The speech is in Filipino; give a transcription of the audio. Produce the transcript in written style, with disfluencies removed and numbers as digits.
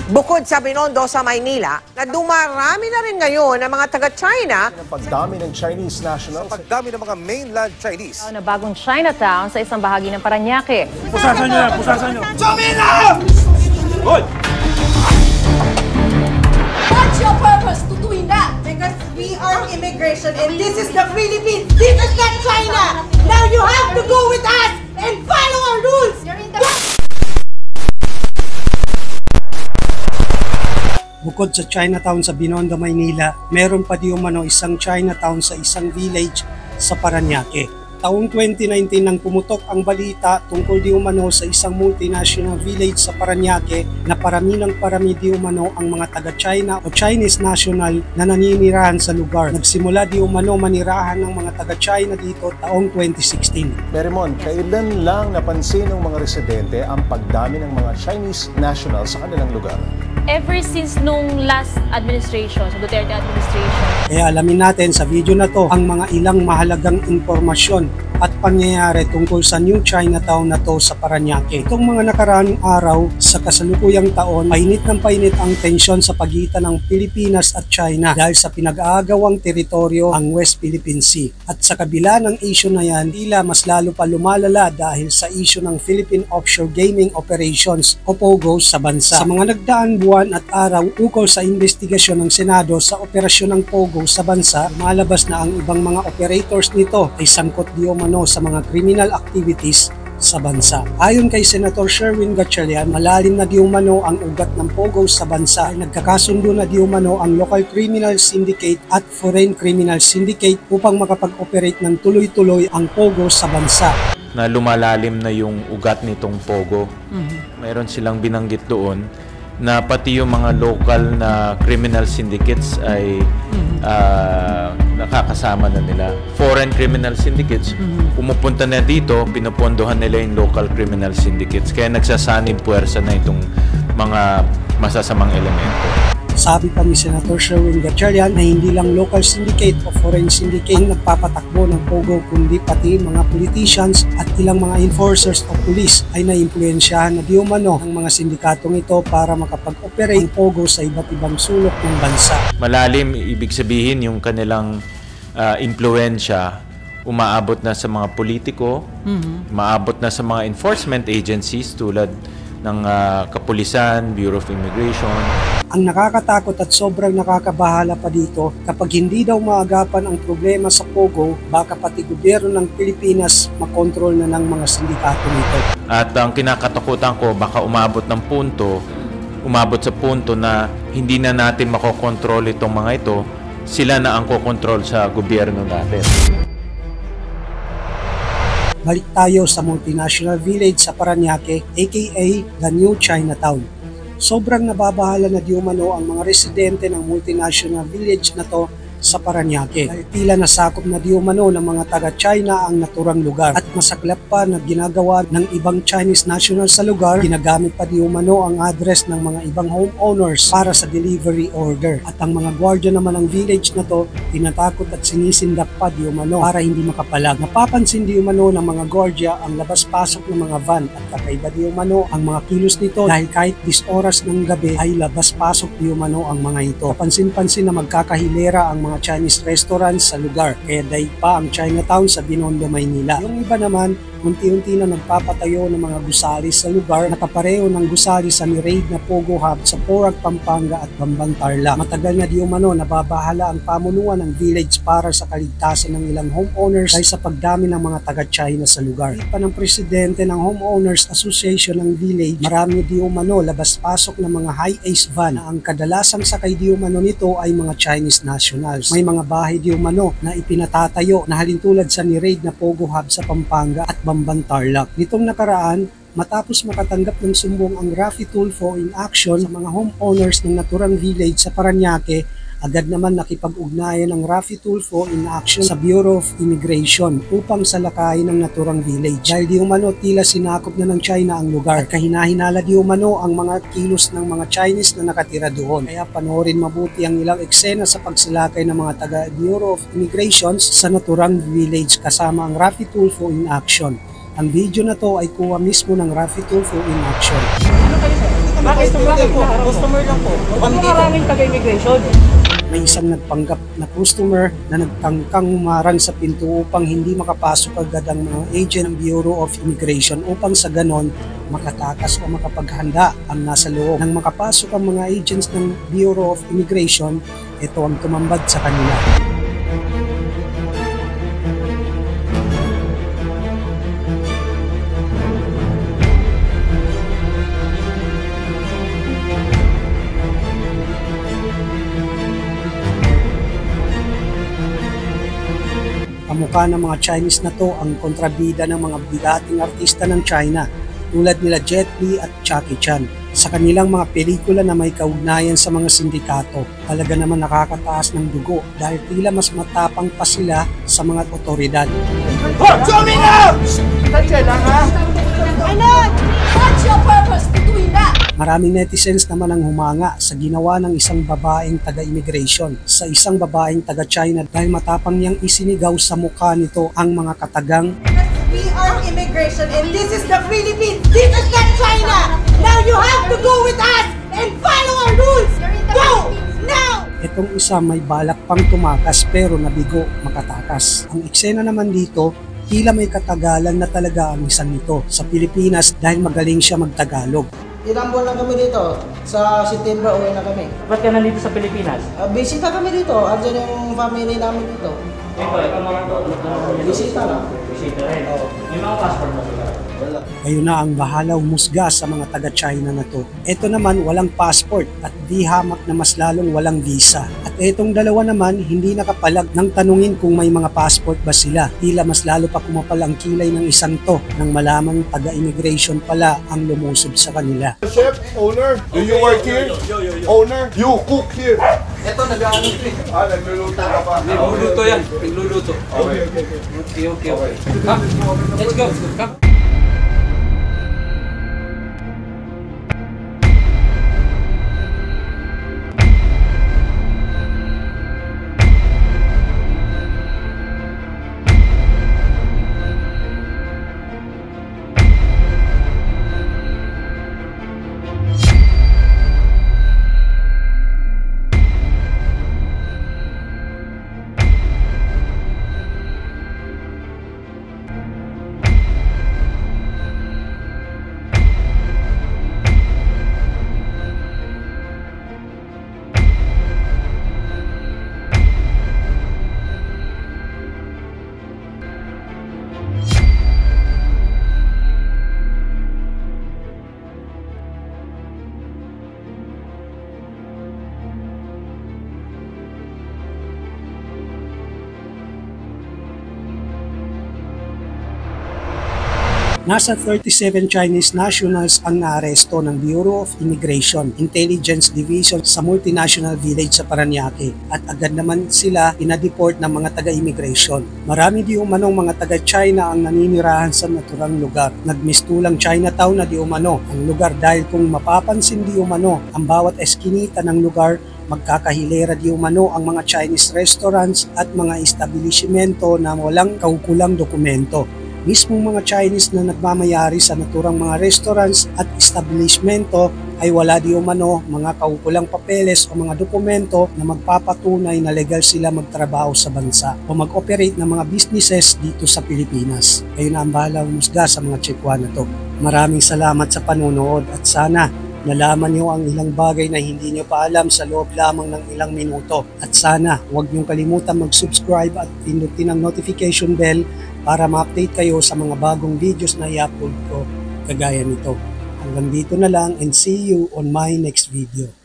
Bukod sa Binondo sa Maynila, na dumarami na rin ngayon ang mga taga-China. Ang pagdami ng Chinese nationals. Sa pagdami ng mga mainland Chinese. Na bagong Chinatown sa isang bahagi ng Parañaque. Pusasan nyo yan! Pusasan nyo! Jomina! What's your purpose to doing that? Because we are immigration and this is the Philippines. This is not China. Now you have to go with us and follow our rules. Bukod sa Chinatown sa Binondo, Maynila, meron pa di umano isang Chinatown sa isang village sa Parañaque. Taong 2019 nang pumutok ang balita tungkol di umano sa isang multinational village sa Parañaque na parami ng parami di umano ang mga taga-China o Chinese national na naninirahan sa lugar. Nagsimula di umano manirahan ng mga taga-China dito taong 2016. Merimon, kailan lang napansin ng mga residente ang pagdami ng mga Chinese nationals sa kanilang lugar? Ever since nung last administration, sa Duterte administration. Kaya alamin natin sa video na to ang mga ilang mahalagang impormasyon at pangyayari tungkol sa New Chinatown na to sa Parañaque. Itong mga nakaraang araw sa kasalukuyang taon, painit ng painit ang tensyon sa pagitan ng Pilipinas at China dahil sa pinag-aagawang teritoryo ang West Philippine Sea. At sa kabila ng issue na yan, tila mas lalo pa lumalala dahil sa issue ng Philippine Offshore Gaming Operations o POGO sa bansa. Sa mga nagdaang buwan at araw ukol sa investigasyon ng Senado sa operasyon ng POGO sa bansa, lumalabas na ang ibang mga operators nito ay sangkot di umano sa mga criminal activities sa bansa. Ayon kay Senator Sherwin Gatchalian, malalim na di umano ang ugat ng POGO sa bansa ay nagkakasundo na di umano ang local criminal syndicate at foreign criminal syndicate upang makapag-operate ng tuloy-tuloy ang POGO sa bansa. Na lumalalim na yung ugat nitong POGO. Mayroon silang binanggit doon na pati yung mga local na criminal syndicates ay nakakasama na nila. Foreign criminal syndicates, pumupunta na dito, pinupondohan nila yung local criminal syndicates. Kaya nagsasanib puwersa na itong mga masasamang elemento. Sabi pa ni Senator Sherwin Gatchalian na hindi lang local syndicate o foreign syndicate ang nagpapatakbo ng POGO kundi pati mga politicians at ilang mga enforcers o police ay naimpluwensyahan na di umano ng mga sindikatong ito para makapag-operate ang POGO sa iba't ibang sulok ng bansa. Malalim, ibig sabihin yung kanilang impluwensya umaabot na sa mga politiko, umaabot na sa mga enforcement agencies tulad ng Kapulisan, Bureau of Immigration. Ang nakakatakot at sobrang nakakabahala pa dito, kapag hindi daw maagapan ang problema sa POGO, baka pati gobyerno ng Pilipinas makontrol na ng mga sindikato nito. At ang kinakatakutan ko, baka umabot sa punto na hindi na natin makokontrol itong mga ito, sila na ang kokontrol sa gobyerno natin. Balik tayo sa multinational village sa Parañaque, aka the New Chinatown. Sobrang nababahala na di umano ang mga residente ng multinational village na to sa Parañaque. Dahil tila nasakop na di umano ng mga taga-China ang naturang lugar at masaklap pa na ginagawa ng ibang Chinese national sa lugar, ginagamit pa di umano ang address ng mga ibang homeowners para sa delivery order. At ang mga gwardiya naman ng village na to, tinatakot at sinisindak pa di umano para hindi makapalag. Napapansin di umano ng mga gwardiya ang labas-pasok ng mga van at kakaiba di umano ang mga kilos nito dahil kahit 10 oras ng gabi ay labas-pasok di umano ang mga ito. Napansin-pansin na magkakahilera ang mga Chinese restaurants sa lugar, kaya daig pa ang Chinatown sa Binondo, Maynila. Yung iba naman, unti-unti na nagpapatayo ng mga gusali sa lugar na kapareho ng gusali sa ni-raid na POGO Hub sa Porac, Pampanga at Bamban, Tarlac. Matagal na di umano nababahala ang pamunuan ng village para sa kaligtasan ng ilang homeowners dahil sa pagdami ng mga taga-China sa lugar. Pa ng presidente ng Homeowners Association ng village, marami di umano labas-pasok ng mga high-ace van na ang kadalasang sakay di umano nito ay mga Chinese nationals. May mga bahay di umano na ipinatatayo na halintulad sa ni-raid na POGO Hub sa Pampanga at Bamban, Tarlac. Nitong nakaraan, matapos makatanggap ng sumbong ang Rafi Tulfo in action sa mga homeowners ng naturang village sa Parañaque, agad naman nakipag-ugnayan ng Rafi Tulfo in action sa Bureau of Immigration upang salakayin ang naturang village. Dahil di umano tila sinakop na ng China ang lugar, kahinahinala di umano ang mga kilos ng mga Chinese na nakatira doon. Kaya panoorin mabuti ang ilang eksena sa pagsalakay ng mga taga Bureau of Immigration sa naturang village kasama ang Rafi Tulfo in action. Ang video na to ay kuha mismo ng Rafi Tulfo in action. Customer lang po. Maraming taga-immigration. May isang nagpanggap na customer na nagtangkang humarang sa pinto upang hindi makapasok agad ang mga agent ng Bureau of Immigration upang sa ganon makatakas o makapaghanda ang nasa loob. Nang makapasok ang mga agents ng Bureau of Immigration, ito ang tumambad sa kanila. Kamukha ng mga Chinese na to ang kontrabida ng mga bigating artista ng China tulad nila Jet Li at Jackie Chan. Sa kanilang mga pelikula na may kaugnayan sa mga sindikato, talaga naman nakakataas ng dugo dahil tila mas matapang pa sila sa mga otoridad. Ano? What's your purpose to doing that? Maraming netizens naman ang humanga sa ginawa ng isang babaeng taga-immigration sa isang babaeng taga-China dahil matapang niyang isinigaw sa mukha nito ang mga katagang We are immigration and this is the Philippines. This is not China. Now you have to go with us and follow our rules. Go now! itong isa may balak pang tumakas pero nabigo makatakas. Ang eksena naman dito, tila may katagalan na talaga ang isang ito sa Pilipinas dahil magaling siya magtagalog. Ilang buwan lang kami dito. Sa September uwi na kami. Ba't ka nandito sa Pilipinas? Bisita kami dito. Andiyan yung family namin dito. Ito mga to. Bisita lang. Bisita rin. May mga passport na sila. Kayo na ang bahala umusga sa mga taga-China na to. Ito naman walang passport at di hamak na mas lalong walang visa. At itong dalawa naman hindi nakapalag nang tanungin kung may mga passport ba sila. Tila mas lalo pa kumapal ang kilay ng isang to nang malamang taga-immigration pala ang lumusob sa kanila. Chef, owner, do you work here? Owner, you cook here. Ito, nag-ano ito eh. Nagluluto ka pa. Nagluluto yan. Nagluluto. Okay. Come, let's go. Come. Nasa 37 Chinese nationals ang naaresto ng Bureau of Immigration Intelligence Division sa multinational village sa Parañaque at agad naman sila inadeport ng mga taga-immigration. Marami di umanong mga taga-China ang naninirahan sa naturang lugar. Nagmistulang Chinatown na di umano ang lugar dahil kung mapapansin di umano ang bawat eskinita ng lugar magkakahilera di umano ang mga Chinese restaurants at mga establishmento na walang kaukulang dokumento. Mismong mga Chinese na nagmamayari sa naturang mga restaurants at establishmento ay wala di umano mga kaukulang papeles o mga dokumento na magpapatunay na legal sila magtrabaho sa bansa o mag-operate ng mga businesses dito sa Pilipinas. Kayo na ang bahala umusga sa mga tsekwa na to. Maraming salamat sa panonood at sana nalaman niyo ang ilang bagay na hindi niyo pa alam sa loob lamang ng ilang minuto. At sana huwag niyong kalimutan mag-subscribe at pindutin ang notification bell para ma-update kayo sa mga bagong videos na i-upload ko kagaya nito. Hanggang dito na lang and see you on my next video.